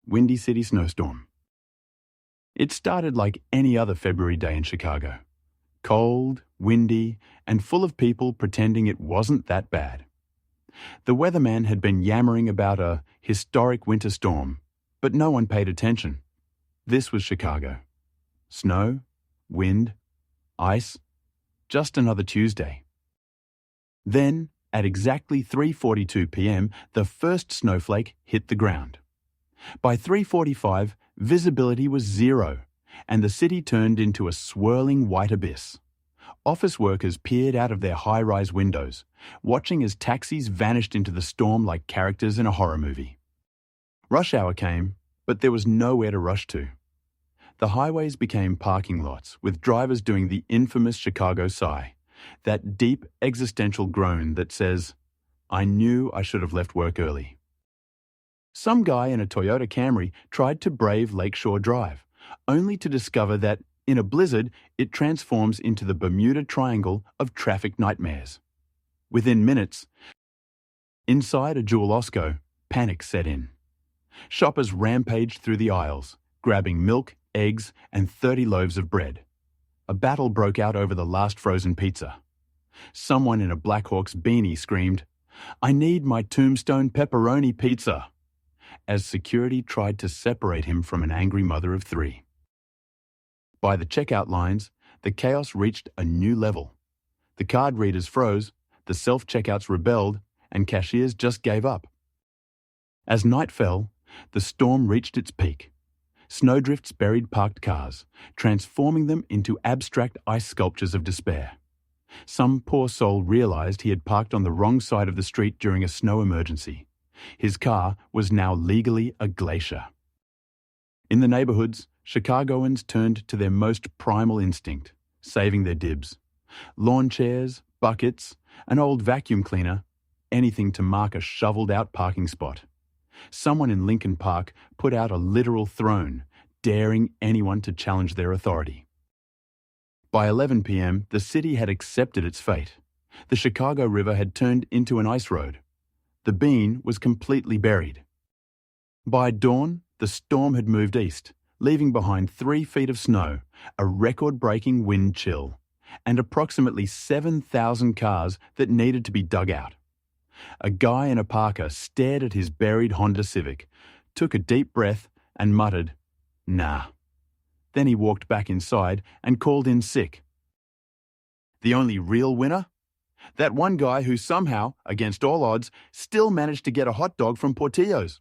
Windy City snowstorm. It started like any other February day in Chicago. Cold, windy, and full of people pretending it wasn't that bad. The weatherman had been yammering about a historic winter storm, but no one paid attention. This was Chicago. Snow, wind, ice, just another Tuesday. Then, at exactly 3:42 p.m., the first snowflake hit the ground. By 3:45, visibility was zero, and the city turned into a swirling white abyss. Office workers peered out of their high-rise windows, watching as taxis vanished into the storm like characters in a horror movie. Rush hour came, but there was nowhere to rush to. The highways became parking lots, with drivers doing the infamous Chicago sigh, that deep existential groan that says, "I knew I should have left work early." Some guy in a Toyota Camry tried to brave Lakeshore Drive, only to discover that, in a blizzard, it transforms into the Bermuda Triangle of traffic nightmares. Within minutes, inside a Jewel Osco, panic set in. Shoppers rampaged through the aisles, grabbing milk, eggs, and 30 loaves of bread. A battle broke out over the last frozen pizza. Someone in a Blackhawks beanie screamed, "I need my Tombstone pepperoni pizza," as security tried to separate him from an angry mother of three. By the checkout lines, the chaos reached a new level. The card readers froze, the self-checkouts rebelled, and cashiers just gave up. As night fell, the storm reached its peak. Snowdrifts buried parked cars, transforming them into abstract ice sculptures of despair. Some poor soul realized he had parked on the wrong side of the street during a snow emergency. His car was now legally a glacier. In the neighborhoods, Chicagoans turned to their most primal instinct, saving their dibs. Lawn chairs, buckets, an old vacuum cleaner, anything to mark a shoveled-out parking spot. Someone in Lincoln Park put out a literal throne, daring anyone to challenge their authority. By 11 p.m., the city had accepted its fate. The Chicago River had turned into an ice road. The Bean was completely buried. By dawn, the storm had moved east, leaving behind 3 feet of snow, a record-breaking wind chill, and approximately 7,000 cars that needed to be dug out. A guy in a parka stared at his buried Honda Civic, took a deep breath, and muttered, "Nah." Then he walked back inside and called in sick. The only real winner? That one guy who somehow, against all odds, still managed to get a hot dog from Portillo's.